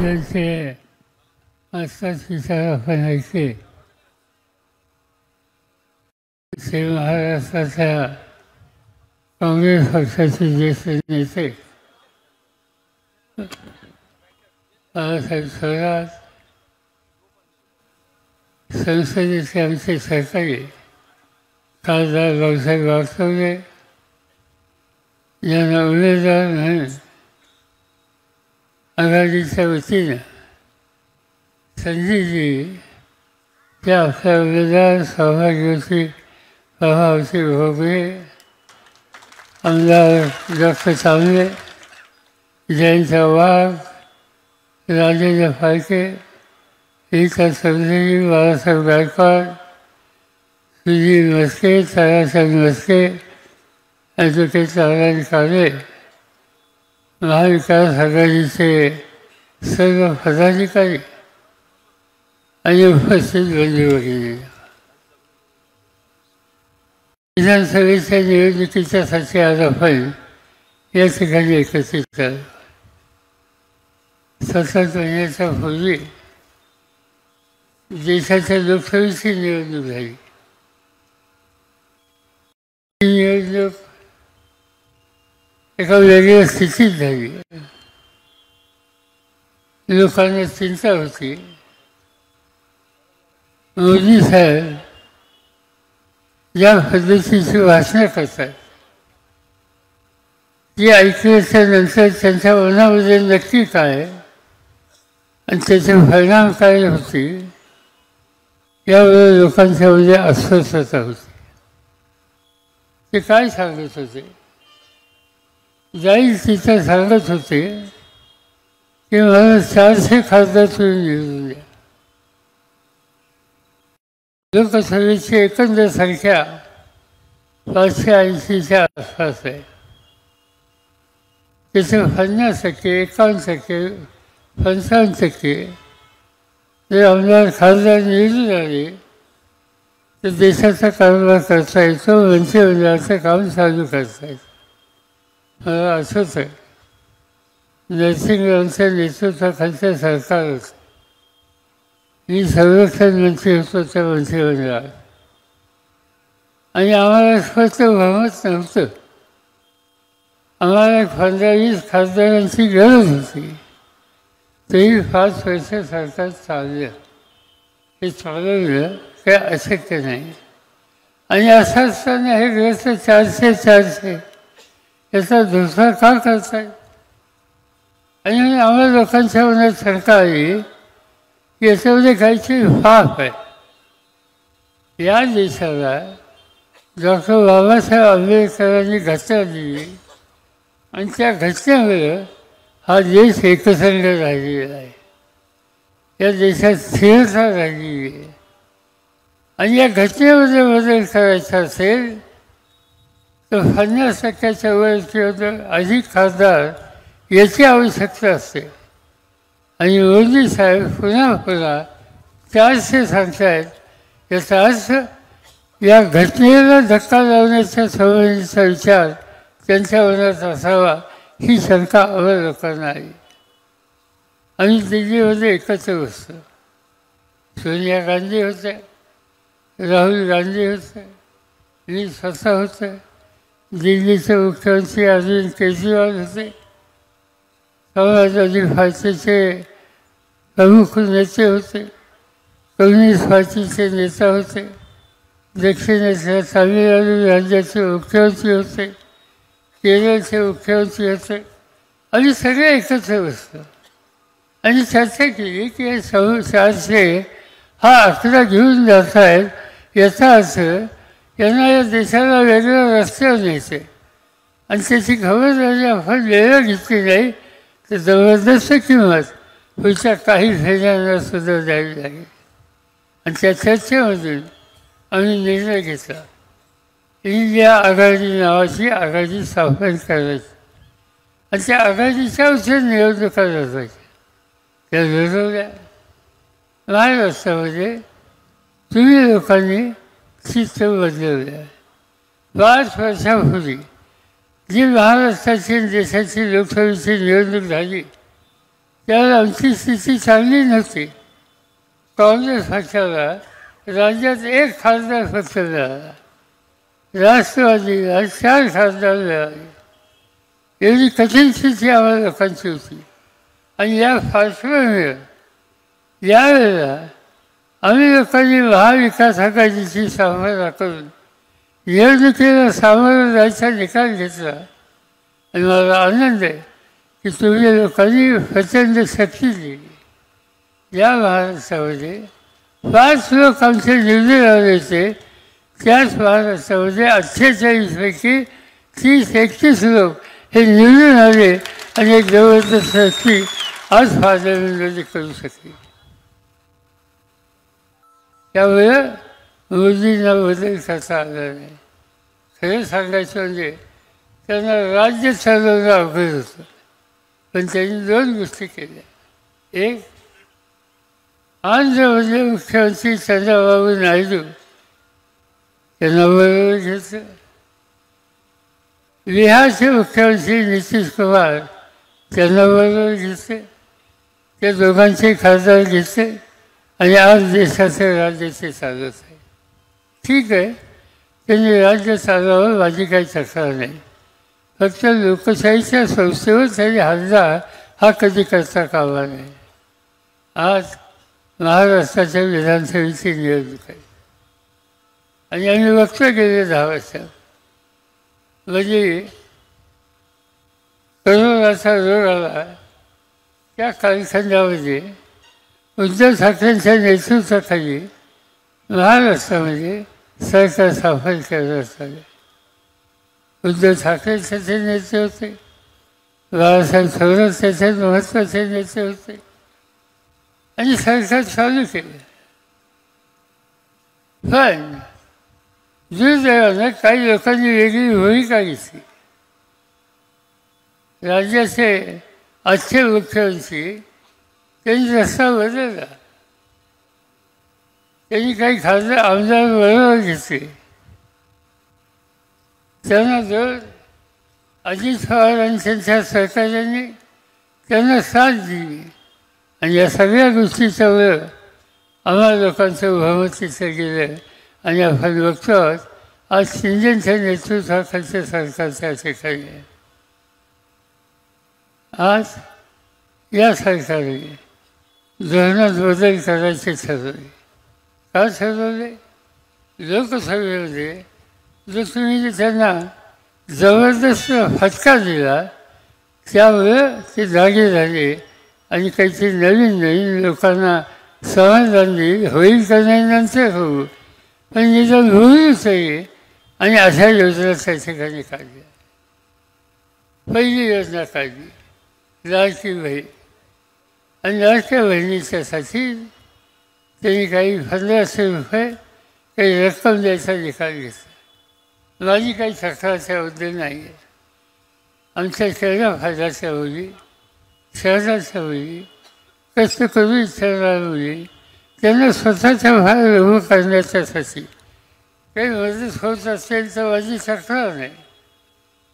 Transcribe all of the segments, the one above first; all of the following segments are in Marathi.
त्यांचे असतात विचार आपण ऐकले. ते महाराष्ट्राच्या काँग्रेस पक्षाचे ज्येष्ठ नेते बाळासाहेब थोरात, संसदेचे आमचे सहकारी खासदार भाऊसाहेब वागचौरे यांना उमेदवार म्हणून आघाडीच्या वतीनं संधी दिली. त्या आपल्या उमेदवार सौभाग्यवती प्रभावती भोगले, आमदार डॉक्टर तांबे, जयंत वाघ, राजेंद्र फाळके, रीता चौधरी, बाळासाहेब गायकवाड, सुधीर मस्के, ताराचंद मस्के, ॲडव्होकेट नारायण काळे, महाविकास आघाडीचे सर्व पदाधिकारी आणि उपस्थित बंधू भगिनी, विधानसभेच्या निवडणुकीच्यासाठी आज आपण या ठिकाणी एकत्रित आलो. 7 महिन्याच्या पूर्वी देशाच्या लोकसभेची निवडणूक झाली. ही निवडणूक एका वेगळ्या स्थितीत झाली. लोकांना चिंता होती मोदी साहेब ज्या पद्धतीची भाषणं करतात ती ऐकल्याच्या नंतर त्यांच्या मनामध्ये नक्की काय आणि त्याचे परिणाम काय होतील यावर लोकांच्यामध्ये अस्वस्थता होती. ते काय सांगत होते? जाईल तिथं सांगत होते की मला 400 खासदार तुम्ही निवडून द्या. लोकसभेची एकंदर संख्या 580च्या आसपास आहे. त्याचे 50%, 51%, 55% जर आमदार खासदार निवडून आले तर देशाचा कारभार करता येतो, मंत्रिमंडळाचं काम चालू करता येतं. मला आठवत आहे नरसिंहरावांच्या नेतृत्वाखालचं सरकार होतं. मी संरक्षण मंत्री होतो त्या मंत्रिमंडळात आणि आम्हाला स्पष्ट बहुमत नव्हतं. आम्हाला 15-20 खासदारांची गरज होती. तरी 5 वर्ष सरकार चाललं. हे चालवलं काही अशक्य नाही. आणि असं असताना हे ग्रस्त 400 याचा दुसरा का करताय? आणि आम्हाला लोकांच्या मनात शंका आली की याच्यामध्ये काहीतरी फाफ आहे. या देशाला डॉक्टर बाबासाहेब आंबेडकरांनी घटना दिली आणि त्या घटनेमुळे हा देश एकसंघ राहिलेला आहे. या देशात स्थिरता राहिलेली आहे. आणि या घटनेमध्ये बदल करायचा असेल तर 50% वर किंवा अधिक खासदार याची आवश्यकता असते. आणि मोदी साहेब पुन्हा 400 सांगतायत. याचा अर्थ या घटनेला धक्का लावण्याच्या संबंधीचा विचार त्यांच्या मनात असावा ही शंका आम्हाला लोकांना आली. आम्ही दिल्लीमध्ये एकत्र बसतो. सोनिया गांधी होते, राहुल गांधी होते, मी स्वतः होते, दिल्लीचे मुख्यमंत्री अरविंद केजरीवाल होते, समाजवादी पार्टीचे प्रमुख नेते होते, कम्युनिस्ट पार्टीचे नेता होते, दक्षिणेच्या तामिळनाडू राज्याचे मुख्यमंत्री होते, केरळचे मुख्यमंत्री होते. आम्ही सगळे एकत्र बसतो आणि चर्चा केली की हे 400 हा आकडा घेऊन जात आहेत. याचा अर्थ यांना या देशाला वेगळ्या रस्त्यावर न्यायचे आणि त्याची खबरदारी आपण वेगळं घेतली नाही तर जबरदस्त किंमत पुढच्या काही महिन्यांना सुद्धा द्यावी लागेल. आणि त्या चर्चेमधून आम्ही निर्णय घेतला इंडिया आघाडी नावाची आघाडी स्थापन करायची आणि त्या आघाडीच्या उशीर निवडणुका लढवायच्या. त्या लढवल्या. महाराष्ट्रामध्ये तुम्ही लोकांनी चित्र बदलवलं. 5 वर्षापूर्वी जी महाराष्ट्राची देशाची लोकसभेची निवडणूक झाली त्यावेळेला आमची स्थिती चांगली नव्हती. काँग्रेस पक्षाला राज्यात 1 खासदार फक्त मिळाला, राष्ट्रवादीला 4 खासदार मिळाले. एवढी कठीण स्थिती आम्हाला लोकांची होती. आणि या पार्श्वभूमीवर यावेळेला आम्ही लोकांनी महाविकास आघाडीची सामना करून निवडणुकीला सामोरं जायचा निकाल घेतला. आणि मला आनंद आहे की तुम्ही लोकांनी प्रचंड शक्ती दिली. या महाराष्ट्रामध्ये 5 लोक आमचे निवडून आले होते. त्याच महाराष्ट्रामध्ये 48 पैकी 30-31 लोक हे निवडून आले आणि एक जबरदस्त शक्ती आज पार्लमेंटमध्ये करू शकली. त्यामुळे मोदींना बदल करता आला नाही. खरं सांगायचं म्हणजे त्यांना राज्य चालवणं अवघड होतं, पण त्यांनी 2 गोष्टी केल्या. एक, आंध्रमध्ये मुख्यमंत्री चंद्रबाबू नायडू त्यांना बरोबर घेतलं. बिहारचे मुख्यमंत्री नितीश कुमार त्यांना बरोबर घेतले. त्या दोघांचे खासदार घेतले आणि आज देशाचे राज्याचे चालवत आहे. ठीक आहे, त्यांनी राज्य चालवावं, माझी काही तक्रार नाही. फक्त लोकशाहीच्या संस्थेवर त्यांनी हल्ला हा कधी करता कामा नये. आज महाराष्ट्राच्या विधानसभेची निवडणूक आहे आणि आम्ही बघतो गेले 10 वर्षात म्हणजे कोरोनाचा रोग आला त्या कालखंडामध्ये उद्धव ठाकरेंच्या नेतृत्वाखाली महाराष्ट्रामध्ये सरकार स्थापन करण्यात आले. उद्धव ठाकरे त्याचे नेते होते, बाळासाहेब थोरात त्याचे महत्त्वाचे नेते होते आणि सरकार चालू केलं. पण दुर्दैवानं काही लोकांनी वेगळी भूमिका घेतली. राज्याचे आजचे मुख्यमंत्री त्यांनी रस्ता बदलला. त्यांनी काही खासदार आमदार बरोबर घेतले. त्यांना जर अजित पवार आणि त्यांच्या सहकार्याने त्यांना साथ दिली आणि या सगळ्या गोष्टीच्यामुळं आम्हाला लोकांचं बहुमत तिथं गेलं आणि आपण बघतो आज शिंदेच्या नेतृत्वाखालचं सरकार त्या ठिकाणी आहे. आज या सरकारने धोरणात बदल करायचे ठरवले. का ठरवले? लोकसभेमध्ये जो तुम्ही त्यांना जबरदस्त फटका दिला त्यामुळं ते जागे झाले आणि काहीतरी नवीन लोकांना समाधान देईल, होईल का नाही नंतर होऊ, पण निदान होईलच आहे. आणि अशा योजना त्या ठिकाणी काढल्या. पहिली योजना काढली लाडकी बहीण आणि लाडक्या बहिणीच्यासाठी त्यांनी काही 1500 रुपये काही रक्कम द्यायचा निकाल घेतला. माझी काही तक्रार त्याबद्दल नाही आहे. आमच्या खेळण्या फायद्याच्या मुली, शहराच्या मुली, कष्ट करून इच्छाणार मुली त्यांना स्वतःच्या बाहेर उभं करण्याच्यासाठी काही मदत होत असेल तर माझी तक्रार नाही.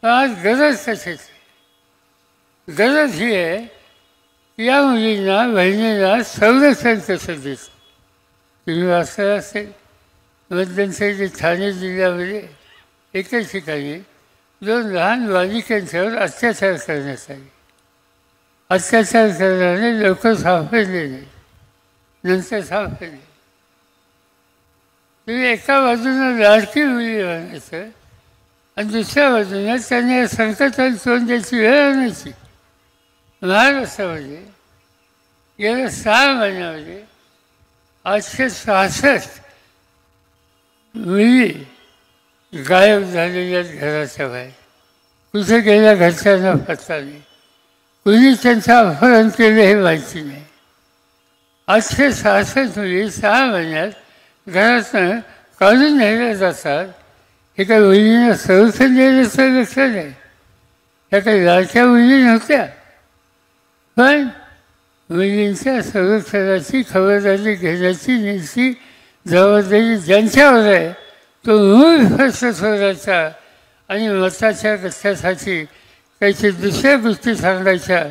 पण आज गरज कशाची? गरज ही आहे की या मुलींना बहिणींना संरक्षण कसं देतं. तुम्ही वाचलं असेल मध्यंतरी ठाणे जिल्ह्यामध्ये एकाच ठिकाणी 2 लहान बालिकांच्यावर अत्याचार करण्यात आले. अत्याचार करणारे लोक सापडले नाही, नंतर सापडले. तुम्ही एका बाजूनं लाडकी मुली म्हणायचं आणि दुसऱ्या बाजूनं त्यांनी या संकटाला तोंड द्यायची वेळ आणायची. महाराष्ट्रामध्ये गेल्या 6 महिन्यामध्ये 866 मुली गायब झालेल्या घराच्या बाहेर. कुठे गेल्या घरच्यांना पत्ता नाही, कुणी त्यांचं अपहरण केलं हे माहिती नाही. 866 मुली 6 महिन्यात घरातनं काढून नेल्या जातात. हे काही मुलींना संरक्षण देण्याचं लक्षण आहे. ह्या काही लाडक्या मुली नव्हत्या, पण मुलींच्या संरक्षणाची खबरदारी घेण्याची नीती जबाबदारी ज्यांच्यावर आहे तो मूळ फक्त सोडायचा आणि मताच्या कथ्यासाठी काहीतरी दुसऱ्या गोष्टी सांगायच्या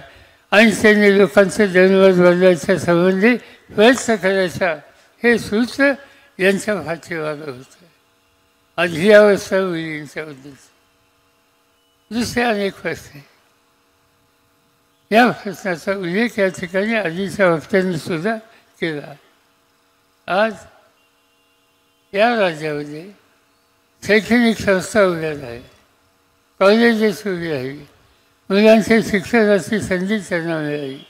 आणि त्यांनी लोकांचं जनमत बदलायच्या संबंधी प्रयत्न करायचा हे सूत्र यांच्या पाठीमागं होतं. आज ही अवस्था मुलींच्या उद्देश. दुसरे अनेक प्रश्न आहे. या प्रश्नाचा उल्लेख या ठिकाणी आधीच्या वक्त्यांनी सुद्धा केला. आज या राज्यामध्ये शैक्षणिक संस्था उभ्या आहेत, कॉलेजेस उभी राहिली, मुलांच्या शिक्षणाची संधी त्यांना मिळाली.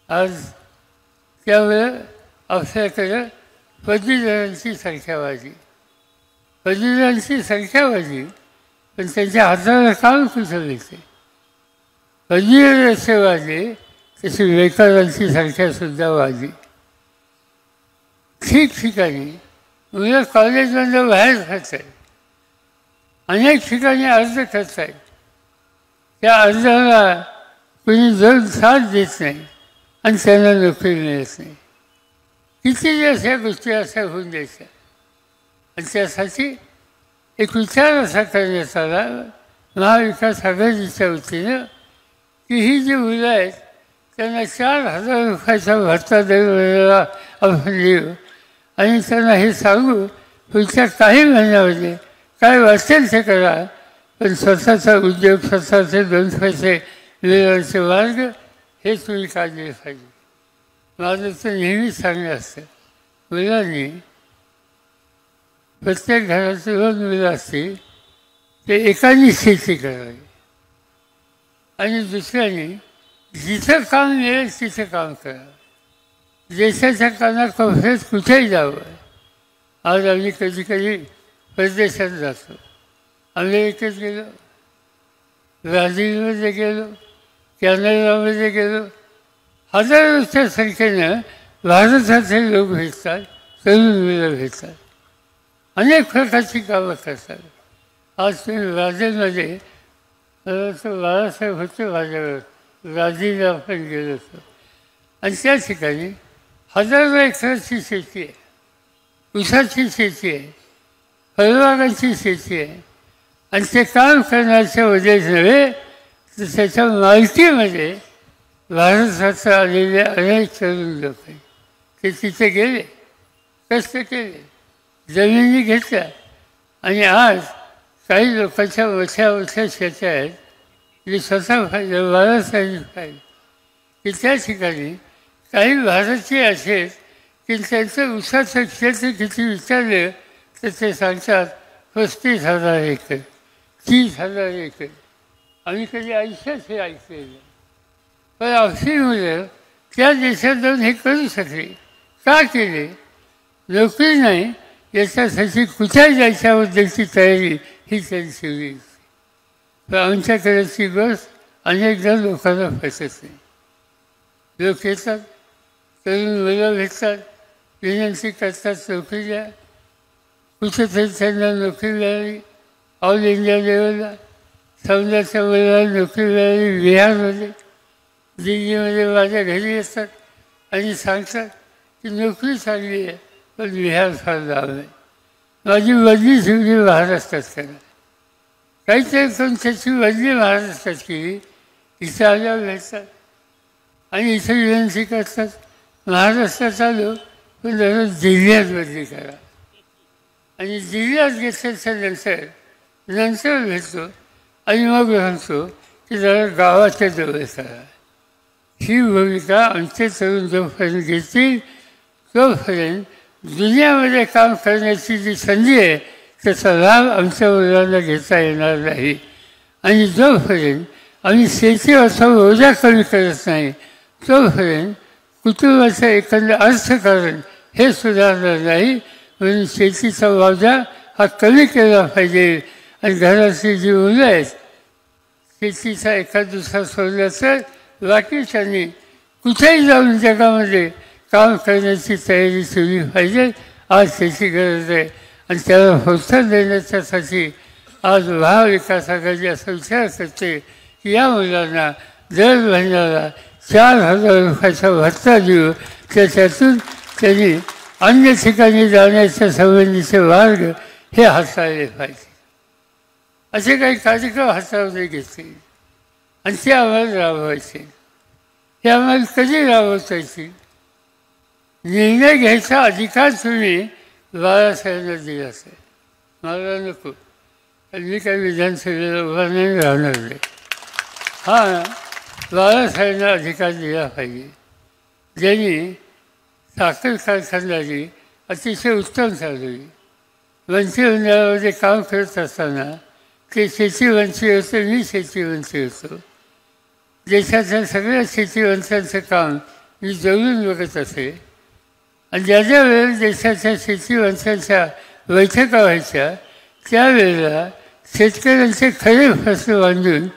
आज त्यामुळं आपल्याकडं पदवीधरांची संख्या वाढली. पदवीधरांची संख्या वाढली, पण त्यांच्या हाताला काम कुठं मिळते. पदवीधर असे वाढले तशी बेकारांची संख्यासुद्धा वाढली. ठिकठिकाणी मुलं कॉलेजमधलं बाहेर खात आहेत, अनेक ठिकाणी अर्ज करत आहेत. त्या अर्जाला कोणी जण साथ देत नाही आणि त्यांना नोकरी मिळत नाही. किती दिवस या गोष्टी अशा होऊन द्यायच्या. आणि त्यासाठी एक विचार असा करण्यात आला महाविकास आघाडीच्या वतीनं की ही जी मुलं आहेत त्यांना 4,000 रुपयाचा भत्ता दरवेळेला आपण देऊ आणि त्यांना हे सांगू पुढच्या काही महिन्यामध्ये काय वाटेल ते करा, पण स्वतःचा उद्योग, स्वतःचे 2 पैसे मिळवण्याचे मार्ग हे तुम्ही काढले पाहिजे. माझं तर नेहमीच सांगणं असतं, मुलांनी प्रत्येक घरात 2 मुलं असतील ते एकाने शेती करावी आणि दुसऱ्याने जिथं काम मिळेल तिथं काम करावं. देशाच्या कानाकोपऱ्यात कुठेही जावं. आज आम्ही कधी कधी परदेशात जातो. अमेरिकेत गेलो, ब्राझीलमध्ये गेलो, कॅनडामध्ये गेलो. हजारोच्या संख्येनं भारताचे लोक भेटतात, तरुण मुलं भेटतात, अनेक प्रकारची कामं करतात. आज तुम्ही ब्राझीलमध्ये बाळासाहेब होते माझ्यावर, ब्राझीलला आपण गेलो होतो आणि त्या ठिकाणी हजारो एकराची शेती आहे, ऊसाची शेती आहे, फळबागांची शेती आहे आणि ते काम करण्याच्या वजह नव्हे तर त्याच्या मालकीमध्ये भारताचं आलेले अनेक तरुण लोक आहेत. ते तिथे गेले, कष्ट केले, जमिनी घेतल्या आणि आज काही लोकांच्या मोठ्या शेत्या आहेत जे स्वतः पाहिजे, बाळासाहेब पाहिजे की त्या ठिकाणी काही भारतीय असेल की त्यांचं ऊसाचं क्षेत्र किती विचारलं तर ते सांगतात 35,000 एकर, 30,000 एकर. आम्ही कधी आयुष्यात हे ऐकलेलं. पण आपली मुलं त्या देशात जाऊन हे करू शकले. का केले? नोकरी नाही याच्यासाठी कुठे जायच्याबद्दलची तयारी ही त्यांची होईल. पण आमच्याकडची गोष्ट अनेकदा लोकांना पचत नाही. लोक येतात, तरुण मुलं भेटतात, विनंती करतात नोकरी द्या. कुठेतरी त्यांना नोकरी मिळाली, ऑल इंडिया लेवलला सौंदर्याच्या मुलाला नोकरी मिळाली. बिहारमध्ये, दिल्लीमध्ये माझ्या घरी येतात आणि सांगतात की नोकरी चांगली आहे पण बिहार फार लांब आहे. माझी बदली ठेवली महाराष्ट्रात करा. काहीतरी करून त्याची बदली महाराष्ट्रात केली. इथं आल्या भेटतात आणि इथं विनंती करतात महाराष्ट्रात आलो पण जरा जिल्ह्यात बदली करा. आणि जिल्ह्यात घेतल्याच्या नंतर भेटतो आणि मग सांगतो की जरा गावाच्या जवळ करा. ही भूमिका आमचे तरुण जोपर्यंत घेतील तोपर्यंत दुनियामध्ये काम करण्याची जी संधी आहे त्याचा लाभ आमच्या मुलांना घेता येणार नाही. आणि जोपर्यंत आम्ही शेतीवरचा ओझा कमी करत नाही तोपर्यंत कुटुंबाचं एकंदर अर्थकारण हे सुधारणार नाही. म्हणून शेतीचा ओझा हा कमी केला पाहिजे. आणि घरातली जी मुलं आहेत शेतीचा एखाद दुसरा सोडला तर बाकीच्यांनी कुठेही जाऊन जगामध्ये काम करण्याची तयारी केली पाहिजे. आज त्याची गरज आहे आणि त्याला प्रोत्साहन देण्याच्यासाठी आज महाविकास आघाडी असा विचार करते की या मुलांना दर महिन्याला 4,000 रुपयाचा भत्ता देऊ. त्याच्यातून त्यांनी अन्य ठिकाणी जाण्याच्या संबंधीचे मार्ग हे हाताळले पाहिजे. असे काही कार्यक्रम हाताळले घेतले आणि ते आम्हाला राबवायचे. हे आम्हाला कधी राबवतायची निर्णय घ्यायचा अधिकार तुम्ही बाळासाहेबांना दिला असेल. मला नको, मी काही विधानसभेला उभा नाही राहणार नाही. हा बाळासाहेबांना अधिकार दिला पाहिजे, ज्यांनी साखर कारखानदारी अतिशय उत्तम चालवली. मंत्रिमंडळामध्ये काम करत असताना ते शेतीवंची होते, मी शेतीवंची होतो. देशाच्या सगळ्या शेतीवंतांचं काम मी जवळून बघत असे. आणि ज्या ज्या वेळेला देशाच्या शेतीवंतांच्या बैठका व्हायच्या त्यावेळेला शेतकऱ्यांचे खरे प्रश्न बांधून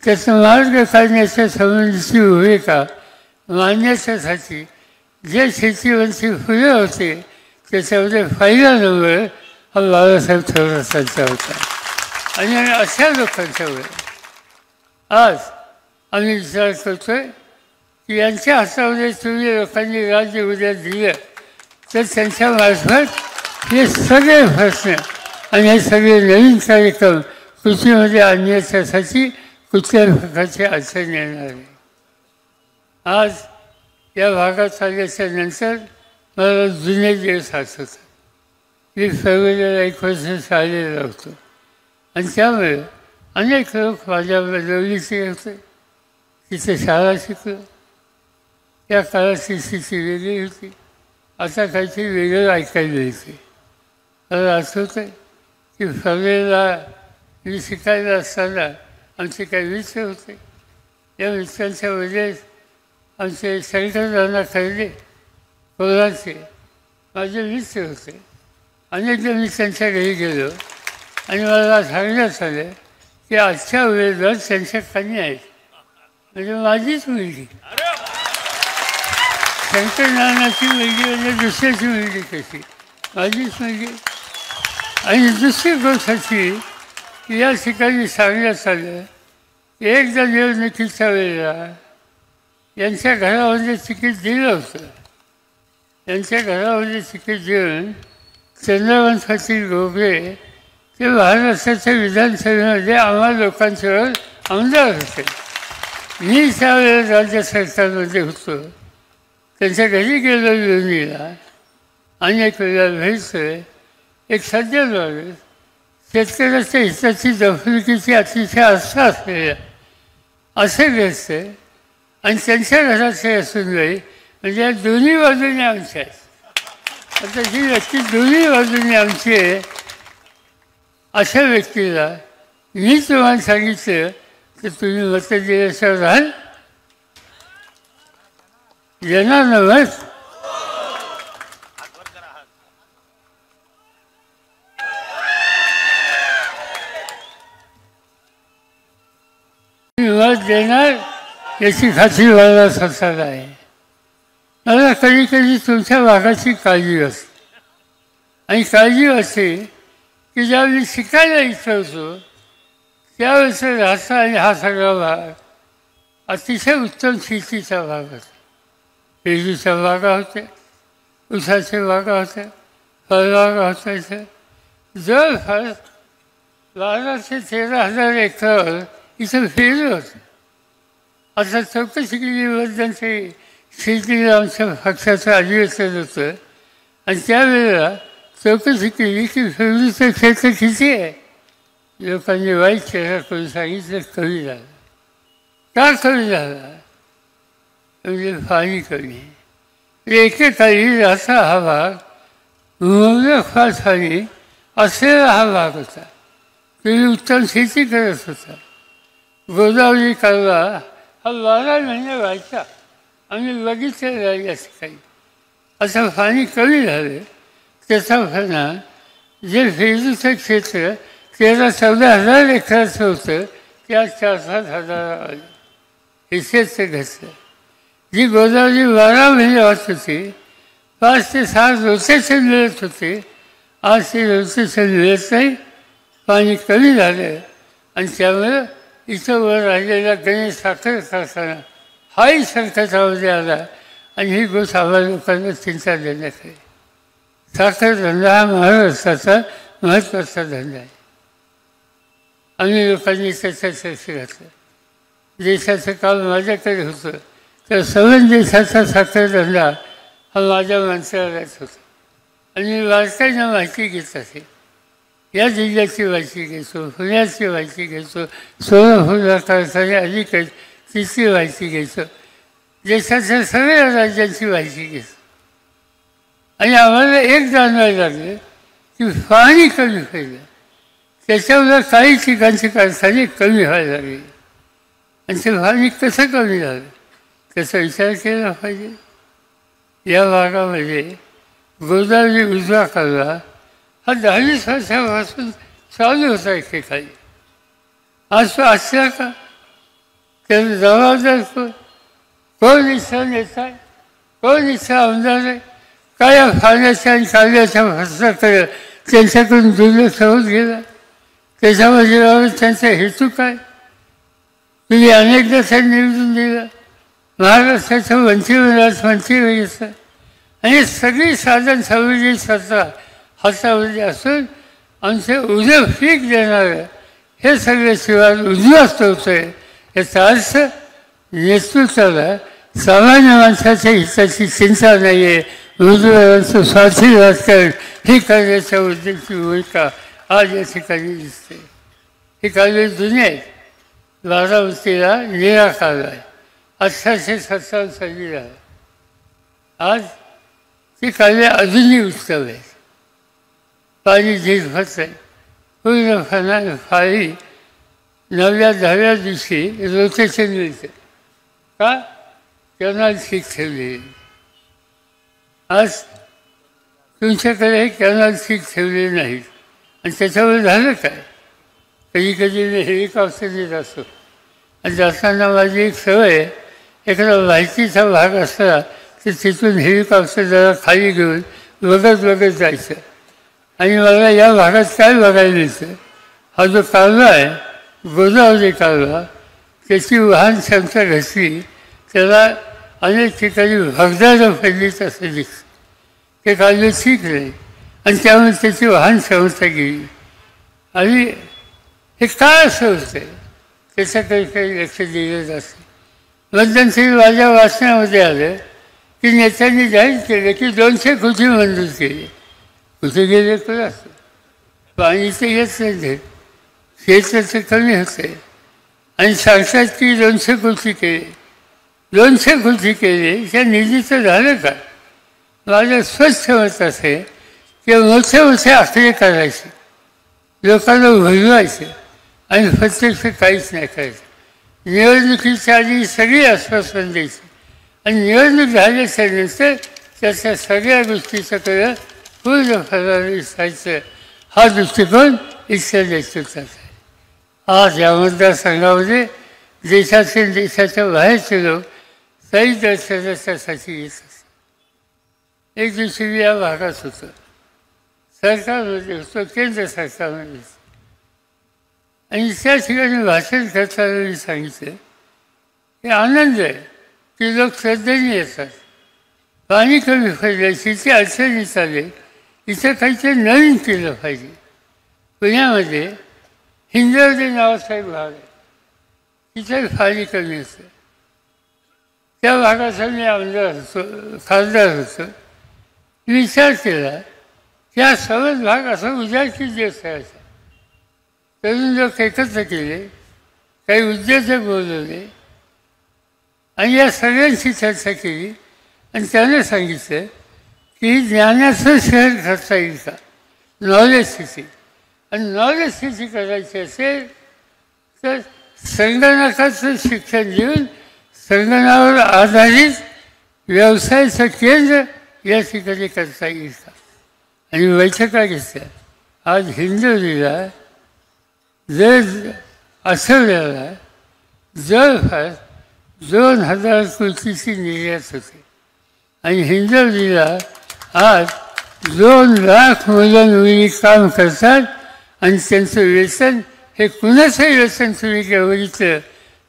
त्याचा मार्ग काढण्याच्या संबंधीची भूमिका मांडण्यासाठी जे शेतीवंशी फुले होते त्याच्यामध्ये पहिला नंबर हा बाळासाहेब थोरातांचा होता. आणि अशा लोकांच्या वेळेला आज आम्ही विचार करतोय की यांच्या हातामध्ये तुम्ही लोकांनी राज्य उद्या दिलं तर त्यांच्या मार्फत हे सगळे प्रश्न आणि हे सगळे नवीन कार्यक्रम कृषीमध्ये आणण्यासाठी कुठल्याही प्रकारची अडचण येणार नाही. आज या भागात आल्याच्या नंतर मला जुने दिवस आठवतात. मी फेब्रुवारीला 1 वर्ष शाळेला होतो आणि त्यामुळे अनेक लोक माझ्या जवळचे होते. तिथे शाळा शिकलो. त्या काळाची स्थिती वेगळी होती. आता काहीतरी वेगळं ऐकायला मिळते. मला आठवतं की फेब्रुवारीला मी शिकायला असताना आमचे काही मित्र होते. या मित्रांच्या वडील आमचे शंकरदादा खैरे कोल्हाचे माझे मित्र होते. अनेकदा मी त्यांच्या घरी गेलो आणि मला सांगण्यात आलं की आजच्या वेळेला त्यांच्या कन्या आहेत, म्हणजे माझीच मुलगी. शंकरनानाची मुलगी म्हणजे दुसऱ्याची मुलगी कशी, माझीच मुलगी. आणि दुसरी गोष्ट अशी की या ठिकाणी सांगण्यात आलं एकदा निवडणुकीच्या वेळेला यांच्या घरामध्ये तिकीट दिलं होतं. यांच्या घरामध्ये तिकीट देऊन चंद्रकांत पाटील घोगरे ते महाराष्ट्राच्या विधानसभेमध्ये आम्हा लोकांच्यावर आमदार होते. मी त्यावेळेला राज्य सरकारमध्ये होतो. त्यांच्या घरी गेलो लोणीला. अनेक वेळा भेटतोय. एक सज्जन माणूस शेतकऱ्याच्या हिताची जपणुकीची अतिशय आस्था असलेल्या असे भेटते. आणि त्यांच्या घराचे असून नाही म्हणजे या दोन्ही बाजूने आमच्या आहेत. आता जी व्यक्ती दोन्ही बाजूने आमची आहे अशा व्यक्तीला मी तुम्हाला सांगितलं तर तुम्ही मतं दिल्याशिवाय राहाल येणार ना मत. मत देणार याची खात्री मला स्वतःला आहे. मला कधी कधी तुमच्या भागाची काळजी असते. आणि काळजी असते की ज्यावेळी शिकायला इच्छा होतो त्यावेळेस रास्ता आणि हा सगळा भाग अतिशय उत्तम शेतीचा भाग असतो. पेरूच्या बागा होत्या, ऊसाच्या बागा होत्या, फळबागा होत्या. इथं जवळपास 12 ते 13,000 एकर इथं पेरू होतं. आता चौकशी केली ते शेतीला आमच्या पक्षाचं अधिवेशन होतं आणि त्यावेळेला चौकशी केली की पेरूचं क्षेत्र किती आहे. लोकांनी वाईट चेहरा करून सांगितलं कमी झालं. का कमी झाला म्हणजे पाणी कमी. एकेकाळी असा हा भाग फार पाणी असलेला हा भाग होता. तुम्ही उत्तम शेती करत होता. गोदावरी कालवा हा 12 महिने व्हायचा. आम्ही बघितलेलं या ठिकाणी. असं पाणी कमी झालं त्याचा परिणाम जे पेरूचं क्षेत्र 13-14 एकराचं होतं त्या 4-7 हजारावर हे क्षेत्र घेतलं. जी गोदावरी 12 महिने वाहत होती 5 ते 6 रोटेशन मिळत होते. आज ते रोटेशन मिळत नाही. पाणी कमी झालं आणि त्यामुळे इथं वर राहिलेला गणेश साखर कारखाना हाही संकटामध्ये आला आणि ही गोष्ट आम्हाला लोकांना चिंता देण्यात आहे. साखर धंदा हा महाराष्ट्राचा महत्त्वाचा धंदा आहे. आम्ही लोकांनी त्याच्यात लक्ष घातलं. देशाचं काम माझ्याकडे होतं तर सवन देशाचा साखरधंदा हा माझ्या माणसालाच होता. आणि मी वाचताना माहिती घेत असे. या जिल्ह्याची माहिती घ्यायचो, पुण्याची माहिती घ्यायचो, सोलापूर कारखाने अलीकडे तिची माहिती घ्यायचो, देशाच्या सगळ्या राज्यांची माहिती घ्यायचो. आणि आम्हाला एक जाणवायला लागलं की पाणी कमी व्हायला, त्याच्यामुळे काही ठिकाणचे कारखाने कमी व्हायला लागले. आणि ते पाणी कसं कमी झालं त्याचा विचार केला पाहिजे. या भागामध्ये गोदावरी उजवा कालवा हा 10-20 वर्षापासून चालू होता एकेकाळी. आज तो असला का? त्याला जबाबदार कोण इच्छा नेता आहे, कोण इच्छा आमदार आहे? काय या पाण्याच्या आणि कालव्याच्या भ्रष्टाचाराकडे त्यांच्याकडून दुर्लक्ष होत गेला. त्याच्यामध्ये त्यांचा हेतू काय? तुम्ही अनेकदा त्यांनी निवडून दिलं, महाराष्ट्राच्या मंत्रिमंडळात मंत्री बघितलं, आणि सगळी साधन सामुग्री सत्ता हातामध्ये असून आमचे उद्या पीक देणारं हे सगळे शिवाय उद्ध्वस्त होतं आहे. याचा अर्थ नेतृत्वाला सामान्य माणसाच्या हिताची चिंता नाही आहे. उद्योगांचं स्वार्थी राजकारण ही करण्याच्या उद्देशाची भूमिका आज या ठिकाणी दिसते. ही कालवे जुनी आहेत. बारामतीला निळा कालवा आहे, 1857 साली आहे. आज ती कालवे अजूनही उत्तम आहेत. पाणी झिरपत आहे, पूर्णपणे फाळी 9व्या-10व्या दिवशी रोटेशन मिळतं. का? कॅनॉल सीट ठेवली. आज तुमच्याकडे कॅनॉल सीट ठेवलेली नाहीत. आणि त्याच्यावर झालं काय? कधी कधी मी हेलिकॉप्टरने जातो आणि जाताना माझी एक सवय आहे, एखादा माहितीचा भाग असला तर तिथून हेलिकॉप्टर जरा खाली घेऊन बघत जायचं. आणि मला या भागात काय बघायला मिळतं, हा जो कालवा आहे गोदावरी कालवा, त्याची वाहन क्षमता घसली, त्याला अनेक ठिकाणी भगदानं पडली असं दिसतं. ते कालवे ठीक नाही आणि त्यामुळे त्याची वाहन क्षमता गेली. आणि हे काय असं होतं त्याच्याकडे काही लक्ष दिलं जातं. मध्यंतरी माझ्या वाचनामध्ये आलं की नेत्यांनी जाहीर केलं की 200 कोटी मंजूर केले. कुठे गेले तर असं पाणी तर येत नाही, शेताचं कमी होतं आणि सांगतात की 200 कोटी केले. 200 कोटी केले, त्या निधीचं झालं का? माझं स्वच्छ मत असेल की मोठे आकडे करायचे, लोकांना भरवायचे आणि प्रत्यक्ष काहीच नाही करायचं. निवडणुकीच्या आधी सगळी आश्वासन द्यायची आणि निवडणूक झाल्याच्या नंतर त्याच्या सगळ्या गोष्टीच्याकडे पूर्ण फरारी दिसायचं. हा दृष्टिकोन इच्छा नेतृत्वाचा आहे. आज या मतदारसंघामध्ये देशाच्या बाहेरचे लोक काही दर्शनाच्यासाठी येत असतात. एक दिवशी मी या भागात होतो, सरकारमध्ये होतो, केंद्र सरकारमध्ये होतो, आणि त्या ठिकाणी भाषण करताना मी सांगितलं की आनंद आहे की लोक श्रद्धेने येतात. पाणी कमी पडलं, शेती अडचणी चालेल, इथं काहीतरी नवीन केलं पाहिजे. पुण्यामध्ये हिंजवडी नावाचा एक भाग आहे, तिथे पाणी कमी असतं. त्या भागाचा मी आमदार होतो, खासदार होतो. विचार केला की हा सर्वच भाग असा उजाडकी दिवस करायचा. तरुण लोक एकत्र केले, काही उद्योजक बोलवले आणि या सगळ्यांची चर्चा केली आणि त्याने सांगितलं की ज्ञानाचं शहर करता येईल का, नॉलेज सिटी. आणि नॉलेज सिटी करायची असेल तर संगणकाचं शिक्षण देऊन संगणकावर आधारित व्यवसायाचं केंद्र या ठिकाणी करता येईल का. आणि बैठका घेतल्या. आज हिंजवडीला जर आठवड्याला जवळपास 2000 कोटीची निर्यात होते आणि हिंजवडीला आज 2 लाख मुलं मुली काम करतात आणि त्यांचं वेतन हे कुणाचंही वेतन तुम्ही बघितलं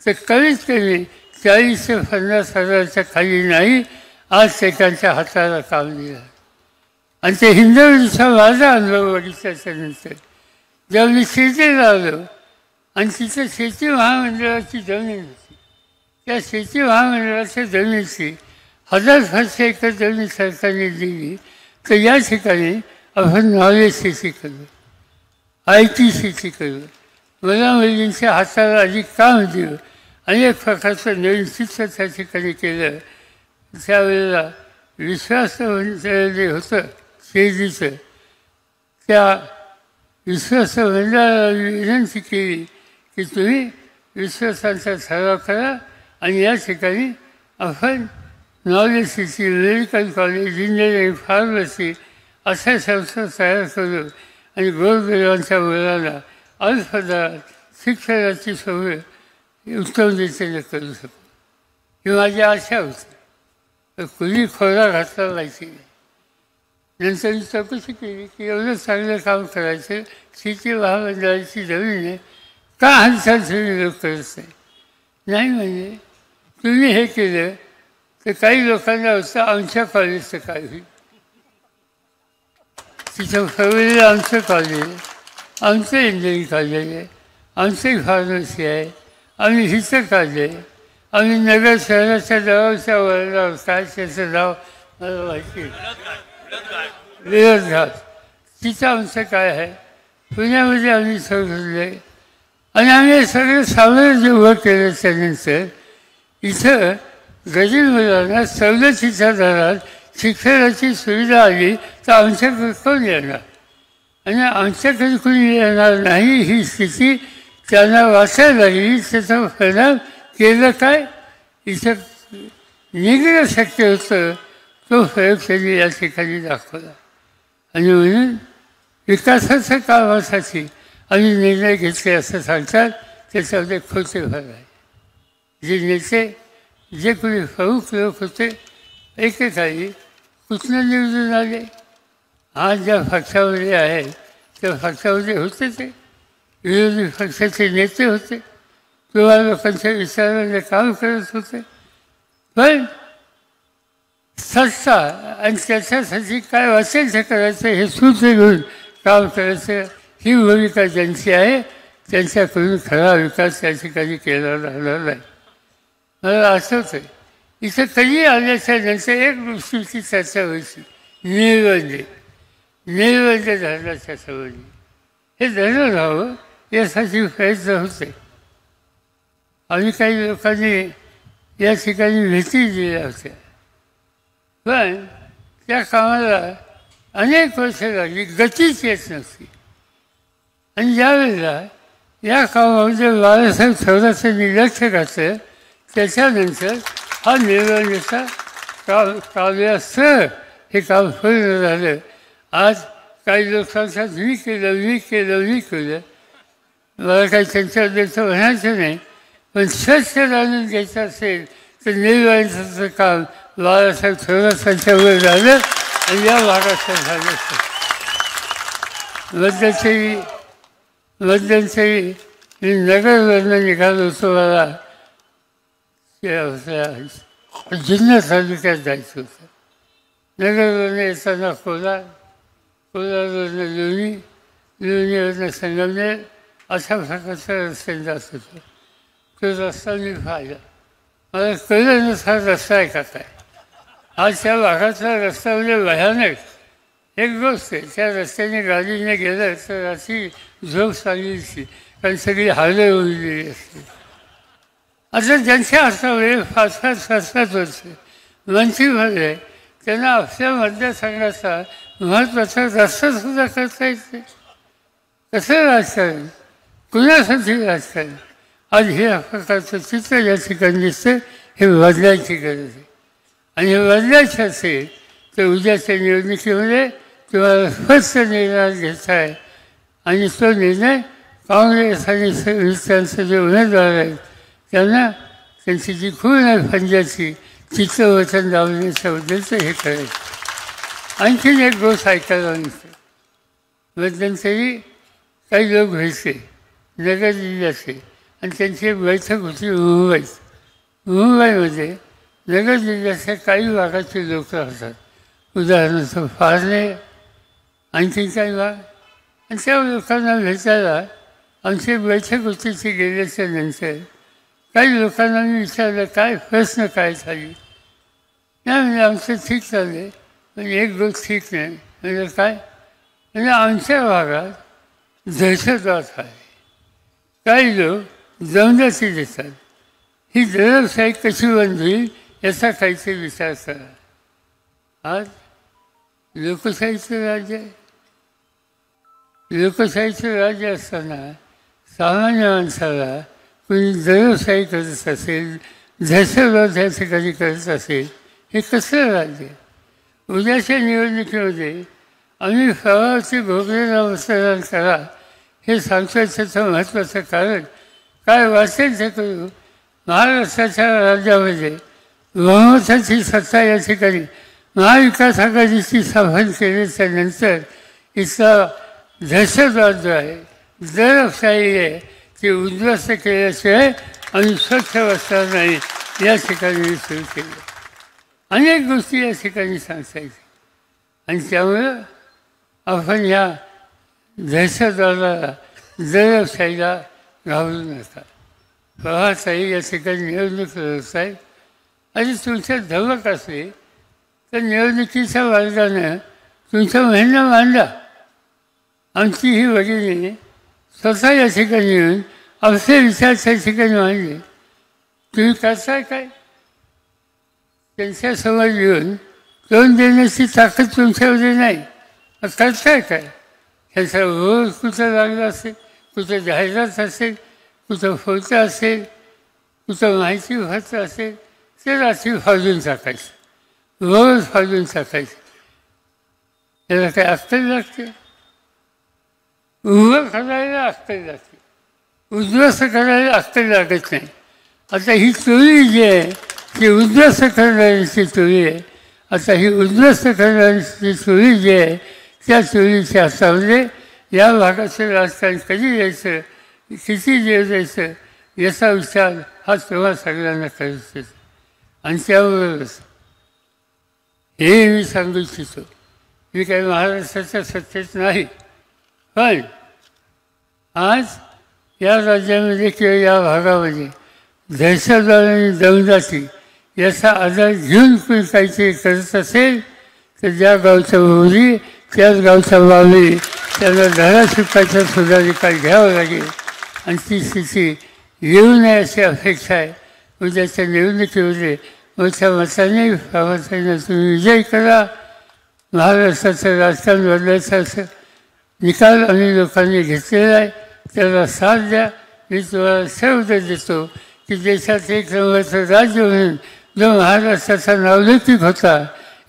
तर कमीत कमी 40 ते 50 हजाराच्या खाली नाही. आज त्यांच्या हाताला काम दिलं. आणि ते हिंजवडीचा माझा अनुभव बघितल्याच्या नंतर जेव्हा मी शेतीला आलो आणि तिथं शेती महामंडळाची जमीन होती, त्या शेती महामंडळाच्या जमिनीची 1500 एकर जमीन सरकारने दिली, तर या ठिकाणी आपण नॉलेज शेती करू, IT शेती करू, मुलामुलींच्या हाताला अधिक काम देऊ, अनेक प्रकारचं नवीन चित्र त्या ठिकाणी केलं. त्यावेळेला विश्वासमंडळ होतं शेतीचं, त्या विश्वासमंडळाला विनंती केली की तुम्ही विश्वासांचा ठराव करा आणि या ठिकाणी आपण knowledge city, medical college, engineering, pharmacy अशा संस्था तयार करू आणि गोरगरिबांच्या मुलांना अल्पदरात शिक्षणाची सोय उत्तम रीतीने करू शकू. ही माझी आशा होती. तर कुणी खोरा घातला पाहिजे. नंतर मी चौकशी केली की एवढं चांगलं काम करायचं, शेती महामंडळाची जमीन आहे, का हालचाल तुम्ही लोक करत नाही. म्हणजे तुम्ही हे केलं तर काही लोकांना होतं आमच्या कॉलेजचं काय होईल. तिथं फरवरीला आमचं कॉलेज आहे, आमचं इंजिनिअरिंग कॉलेज आहे, आमचं फार्मसी आहे, आम्ही हिचं काढले, आम्ही नगर शहराच्या जवळच्या वळणावर काय त्याचं नाव मला माहिती विरोधघाट, तिथं आमचं काय आहे. पुण्यामध्ये आम्ही शोधले आणि आम्ही हे सगळं साम्राज्य उभं केलं. त्यानंतर इथं गरीब मुलांना सवलतीच्या दरात शिक्षणाची सुविधा आली तर आमच्याकडे कोण येणार, आणि आमच्याकडे कोणी येणार नाही ही स्थिती त्यांना वाचायला लागली. त्याचा परिणाम केलं काय, इथं निघणं शक्य होतं तो प्रयोग त्यांनी या ठिकाणी दाखवला. आणि म्हणून विकासाच्या कामासाठी आम्ही निर्णय घेतले असं सांगतात. त्याच्यामध्ये खोटे भर आहे. जे नेते, जे कोणी प्रमुख लोक होते, एकेकाळी कुठनं निवडून आले. आज ज्या पक्षामध्ये आहे त्या पक्षामध्ये होते ते विरोधी पक्षाचे नेते होते, किंवा लोकांच्या विचाराने काम करत होते. पण सत्ता आणि त्याच्यासाठी काय वाचेल ते करायचं हे सूत्र घेऊन काम करायचं, ही भूमिका ज्यांची आहे त्यांच्याकडून खरा विकास त्या ठिकाणी केला जाणार नाही. मला आठवतं आहे इथं कधी आल्याच्या नंतर एक गोष्टीची चर्चा व्हायची, निळवंडे धरणाच्या संबंधी. हे धरण व्हावं यासाठी प्रयत्न होते. आम्ही काही लोकांनी या ठिकाणी भेटी दिल्या होत्या, पण त्या कामाला अनेक वर्ष लागली, गतीच येत नव्हती. आणि ज्यावेळेला या कामामध्ये बाळासाहेब थोरातांनी लक्ष घातलं, त्याच्यानंतर हा निवडणुकीचा काव्यासह हे काम पूर्ण झालं. आज काही लोक सांगतात मी केलं. मला काही त्यांच्याबद्दल म्हणायचं नाही, पण स्वच्छ जाणून घ्यायचं असेल तर निवडणुकीचं काम बाळासाहेब थोरातांच्यावर झालं आणि या भागात झालं. मध्यंतरी मी नगरवरनं निघालो होतो. मला जुन्नर तालुक्यात जायचं होतं. नगरवरनं येताना कोलारवरनं लोणीवरनं संगमनेर अशा प्रकारचा रस्त्याने जात होतो. तो रस्ता मी पाहिला. मला कळलं नसा रस्ता आहे का काय. आज त्या भागातला रस्ता म्हणजे भयानक. एक गोष्ट आहे, त्या रस्त्याने गाडीने गेलं तर अशी झोप चांगलीची, कारण सगळी हालत उडलेली असते. आता ज्यांच्या हातामध्ये 5-5 वर्ष मंत्रीमध्ये त्यांना आपल्या मतदारसंघाचा महत्त्वाचा रस्तासुद्धा करता येत नाही. कसं राजकारण, कुणासाठी राजकारण. आज हे प्रकारचं चित्र या ठिकाणी दिसतं. हे बदलायची गरज आहे. आणि हे बदलायचं असेल तर उद्याच्या निवडणुकीमध्ये तुम्हाला स्पष्ट निर्णय घ्यायचा आहे. आणि तो निर्णय काँग्रेस आणि त्यांचे जे उमेदवार आहेत त्यांना त्यांची जी खूण आहे पंजाची चित्रवचन लावण्याच्याबद्दलचं हे करायचं. आणखीन एक गोष्ट ऐकायला मिळते. मध्यंतरी काही लोक व्हायचे नगर जिल्ह्याचे आणि त्यांची एक बैठक होती मुंबईमध्ये. नगर जिल्ह्याच्या काही भागाचे लोक राहतात, उदाहरणार्थ फारणे, आणखी काही भाग. आणि त्या लोकांना भेटायला आमची बैठक होती. ती गेल्याच्या नंतर काही लोकांना मी विचारलं काय प्रश्न काय झाली. नाही म्हणजे आमचं ठीक चाललं पण एक गोष्ट ठीक नाही. म्हणजे काय म्हणजे आमच्या भागात दहशतवाद आहे. काही लोक जमदाची देतात. ही दडपशाही कशी बंद होईल याचा काहीतरी विचार करा. आज लोकशाहीचं राज्य आहे. लोकशाहीचं राज्य असताना सामान्य माणसाला कोणी दडपशाही करत असेल, दहशतवाद या ठिकाणी करत असेल, हे कसं राज्य? उद्याच्या निवडणुकीमध्ये आम्ही फळावरती भोगलेला मतदान करा हे सांगतो. त्याचं महत्त्वाचं कारण काय वाटेल ते करू. महाराष्ट्राच्या राज्यामध्ये बहुमताची सत्ता या ठिकाणी महाविकास आघाडीची स्थापन केल्याच्या नंतर इथला दहशतवाद जो आहे, दडपशाही आहे, ती उद्ध्वस्त केल्याशिवाय आम्ही स्वच्छ बसणार नाही या ठिकाणी सुरू केलं. अनेक गोष्टी या ठिकाणी सांगता येतील आणि त्यामुळं आपण ह्या दहशतवादाला दडपशाहीला घाबरू नका. प्रवासाही या ठिकाणी निवडणूक लढत आहे आणि तुमच्या धमक असले तर निवडणुकीच्या मार्गानं तुमचा महिना मांडा. आमची ही भगिनी स्वतः या ठिकाणी येऊन आपले विचार त्या ठिकाणी मांडले. तुम्ही करताय काय? त्यांच्यासमोर येऊन तोंड देण्याची ताकद तुमच्यामध्ये नाही. करताय काय? ह्याचा रोज कुठं लागला असेल, कुठं जाहिरात असेल, कुठं फोटो असेल, कुठं माहिती व्हायचं असेल ते रात्री फाडून टाकायचं. रोज फाडून टाकायचं. त्याला काय अक्कल लागते? उभं करायला अक्कल लागते, उद्ध्वस्त करायला अक्कल लागत नाही. आता ही टोळी जी आहे ती उद्ध्वस्त करणाऱ्याची टोळी आहे. आता ही उद्ध्वस्त करणाऱ्याची टोळी जी आहे त्या टोळीच्या हातामध्ये या भागाचं राजकारण कधी यायचं, किती दिवस जायचं याचा विचार हा तेव्हा सगळ्यांना करत येतो. आणि त्याबरोबरच हे मी सांगू इच्छितो, मी काही महाराष्ट्राच्या सत्तेत नाही, पण आज या राज्यामध्ये किंवा या भागामध्ये दहशतवाद आणि दमदाटी याचा आधार घेऊन कोणी काहीतरी करत असेल तर ज्या गावच्या भोवरी त्याच गावच्या बावली त्याला धडा शिकायचा सुद्धा निकाल घ्यावा लागेल. आणि ती स्थिती येऊ नये अशी अपेक्षा आहे. उद्याच्या निवडणुकीमध्ये मोठ्या मताने प्रामुख्याने तुम्ही विजय करा. महाराष्ट्राचं राजकारण बदलायचं असं निकाल आम्ही लोकांनी घेतलेला आहे, त्याला साथ द्या. मी तुम्हाला सर्व देतो की देशात एक नंबरचं राज्य म्हणून जो महाराष्ट्राचा नावलौकिक होता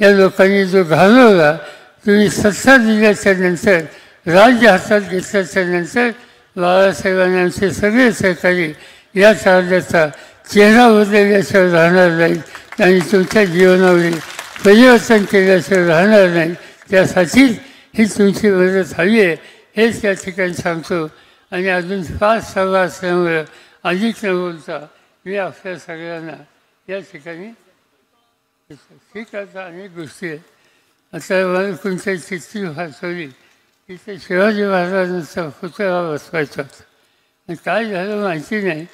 या लोकांनी जो घालवला, तुम्ही सत्ता दिल्याच्या नंतर, राज्य हातात घेतल्याच्या नंतर बाळासाहेबांनी आमचे सगळे सहकारी या राज्याचा चेहरा बदलल्याशिवाय राहणार नाही आणि तुमच्या जीवनावरील परिवर्तन केल्याशिवाय राहणार नाही. त्यासाठीच ही तुमची मदत हवी आहे हेच या ठिकाणी सांगतो. आणि अजून 5 सभा असल्यामुळं अधिक न बोलता मी आपल्या सगळ्यांना या ठिकाणी ठीक आता अनेक गोष्टी आहेत. आता मला कोणत्याही चिठ्ठी वाचवली तिथे शिवाजी महाराजांचा पुतळा बसवायचा होता. आणि काय झालं माहिती नाही,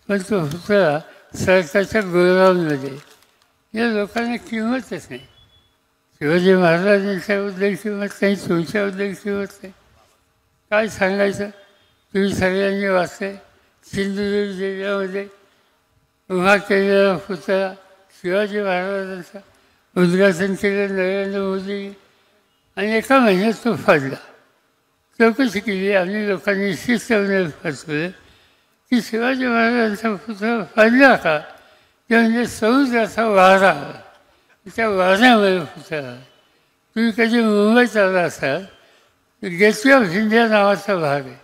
पण तो पुतळा सरकारच्या गोडाऊनमध्ये. या लोकांना किंमतच नाही. शिवाजी महाराजांच्याबद्दल किंमत नाही, तुमच्याबद्दल किंमत नाही. काय सांगायचं? तुम्ही सगळ्यांनी वाचले. सिंधुदुर्ग जिल्ह्यामध्ये उभा केलेला पुतळा शिवाजी महाराजांचा उद्घाटन केलं नरेंद्र मोदी आणि एका महिन्यात तो फाडला. चौकशी केली आम्ही लोकांनी शिस्तपणे फसवलं की शिवाजी महाराजांचा पुतळा फाडला का? ते म्हणजे समुद्राचा वारा आला, त्या वाऱ्यामध्ये पुतळा. तुम्ही कधी मुंबईत आला असाल तर गेटवे ऑफ इंडिया नावाचा भाग आहे.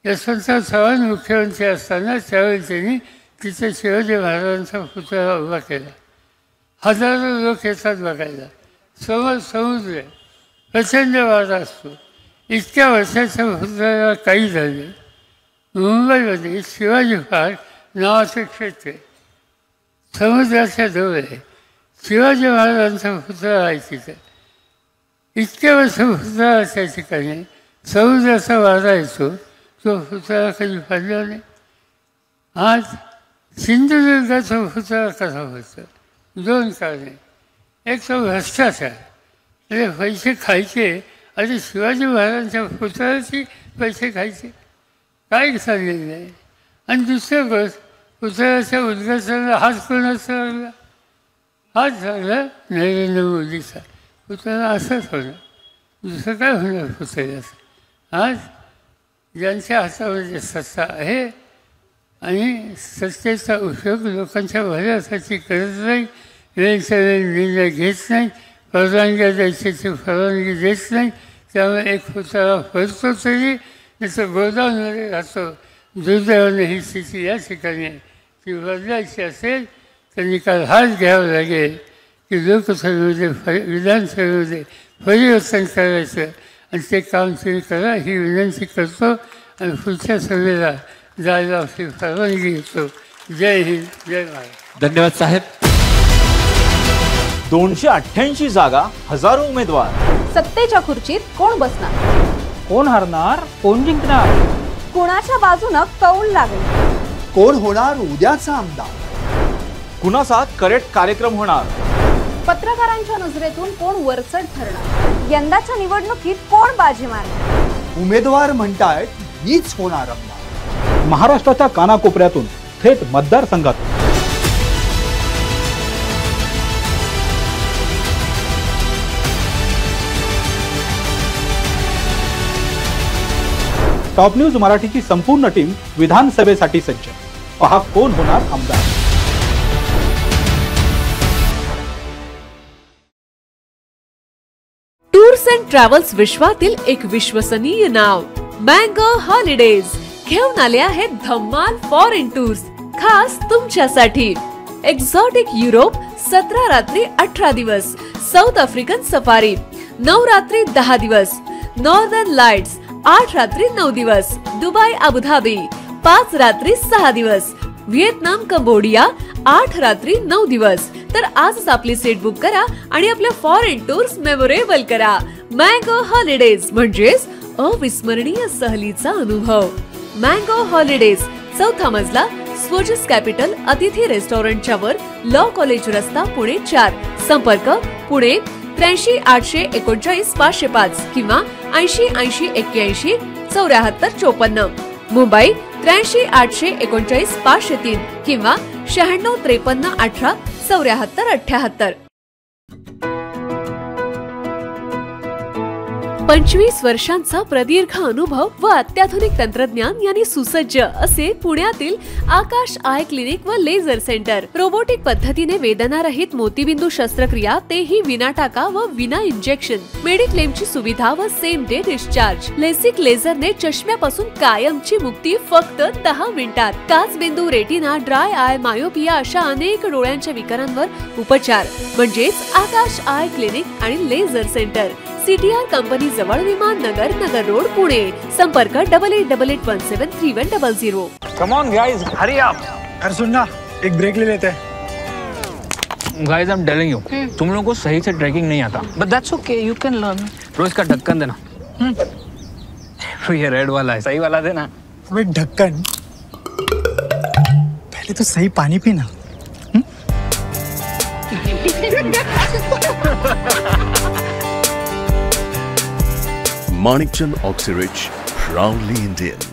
यशवंतराव चव्हाण मुख्यमंत्री असताना त्यावेळी त्यांनी तिथे शिवाजी महाराजांचा पुतळा उभा केला. हजारो लोक येतात बघायला. समोर समुद्र आहे, प्रचंड वारा असतो. इतक्या वर्षाच्या पुतळ्याला काही झाले. मुंबईमध्ये शिवाजी पार्क नावाचं क्षेत्र आहे, समुद्राच्या जवळ आहे. शिवाजी महाराजांचा पुतळा आहे तिथे. इतक्या वर्ष पुतळा त्या ठिकाणी समुद्राचा वारा येतो, तो पुतळा कधी फाडला नाही. आज सिंधुदुर्गाचा पुतळा कसा होता? 2 कारणे. एक तर भ्रष्टाचार, म्हणजे पैसे खायचे. आणि शिवाजी महाराजांच्या पुतळ्याची पैसे खायचे काय चाललेलं आहे. आणि दुसरं गोष्ट, पुतळ्याच्या उद्घाटनाला हात कोणाचा लागला? हात लागला नरेंद्र मोदीचा. पुतळा असंच होणार, दुसरं काय होणार पुतळ्याचं? आज ज्यांच्या हातामध्ये सत्ता आहे आणि सत्तेचा उपयोग लोकांच्या भल्यासाठी करत नाही, वेळच्या वेळ निर्णय घेत नाही, परवानग्या द्यायची परवानगी देत नाही, त्यामुळे एक पुतळा फरतो तरी त्याचं गोदावरीमध्ये राहतो. दुर्दैवाने ही स्थिती या ठिकाणी आहे. ती बदलायची असेल तर निकाल हाच घ्यावा लागेल की लोकसभेमध्ये विधानसभेमध्ये परिवर्तन करायचं आणि ते काम तुम्ही करा ही विनंती करतो आणि पुढच्या सभेला जायला आपली परवानगी घेतो. जय हिंद, जय महाराष्ट्र. धन्यवाद साहेब. 288 जागा, हजारो उमेदवार. सत्तेच्या खुर्चीत कोण बसणार? कोण हरणार, कोण जिंकणार? कुणाच्या बाजूनं कौल लागेल? कोण होणार उद्याचा आमदार? कुणाचा करेक्ट कार्यक्रम होणार? पत्रकारांच्या नजरेतून कोण वरचढ ठरणार? यंदाच्या निवडणुकीत कोण बाजी मारणार? उमेदवार म्हणतायत मीच होणार आमदार. महाराष्ट्राच्या कानाकोपऱ्यातून थेट मतदारसंघातून टॉप न्यूज मराठीची संपूर्ण टीम विधानसभेसाठी सज्ज. पहा कोण होणार आमदार. टूर्स अँड ट्रॅव्हल्स विश्वातील एक विश्वसनीय नाव मँगो हॉलिडेज घेऊन आले आहेत धम्माल फॉरेन टूर्स खास तुमच्यासाठी. एक्झॉटिक युरोप 17 रात्री 18 दिवस, साऊथ आफ्रिकन सफारी 9 रात्री 10 दिवस, नॉर्दर्न लाईट्स 8 रात्री 9 दिवस, दुबई अबुधाबी 5 रात्री 6 दिवस, व्हिएतनाम कंबोडिया 8 रात्री 9 दिवस. तर आजच आपली सीट बुक करा आणि आपल्या फॉरेन टूर्स मेमोरेबल करा. मँगो हॉलिडेज म्हणजेच अविस्मरणीय सहलीचा अनुभव. मँगो हॉलिडेज, 4था मजला, स्वोजस कॅपिटल अतिथी रेस्टॉरंटच्या वर, लॉ कॉलेज रस्ता, पुणे 4. संपर्क पुणे 83 839 505 किंवा 80 80 81 74 54. मुंबई 83 839 503 किंवा 96 53 18 74 78. 25 वर्षांचा प्रदीर्घ अनुभव व अत्याधुनिक तंत्रज्ञान यांनी सुसज्ज असे पुण्यातील आकाश आय क्लिनिक व लेझर सेंटर. रोबोटिक पद्धतीने वेदनारहित मोतीबिंदू शस्त्रक्रिया, तेही विना टाका व विना इंजेक्शन. मेडिक्लेमची सुविधा व सेम डे डिस्चार्ज. लेसिक लेझरने चष्म्यापासून कायमची मुक्ती फक्त 10 मिनिटात. काचबिंदू, रेटिना, ड्राय आय, मायोपिया अशा अनेक डोळ्यांच्या विकारांवर उपचार म्हणजेच आकाश आय क्लिनिक आणि लेझर सेंटर. CTR कंपनी जवळ, विमान नगर, नगर रोड, पुणे. संपर्क 8888173100. Come on guys, hurry up. अरे सुन ना, एक ब्रेक ले लेते हैं. Guys, I'm telling you, तुम लोगों को सही से ट्रैकिंग नहीं आता. But that's okay, you can learn. रोज का ढक्कन देना. ये रेड वाला है, सही वाला देना. अबे ढक्कन, पहले तो सही पानी पीना. Manikchand Oxyrich, proudly Indian.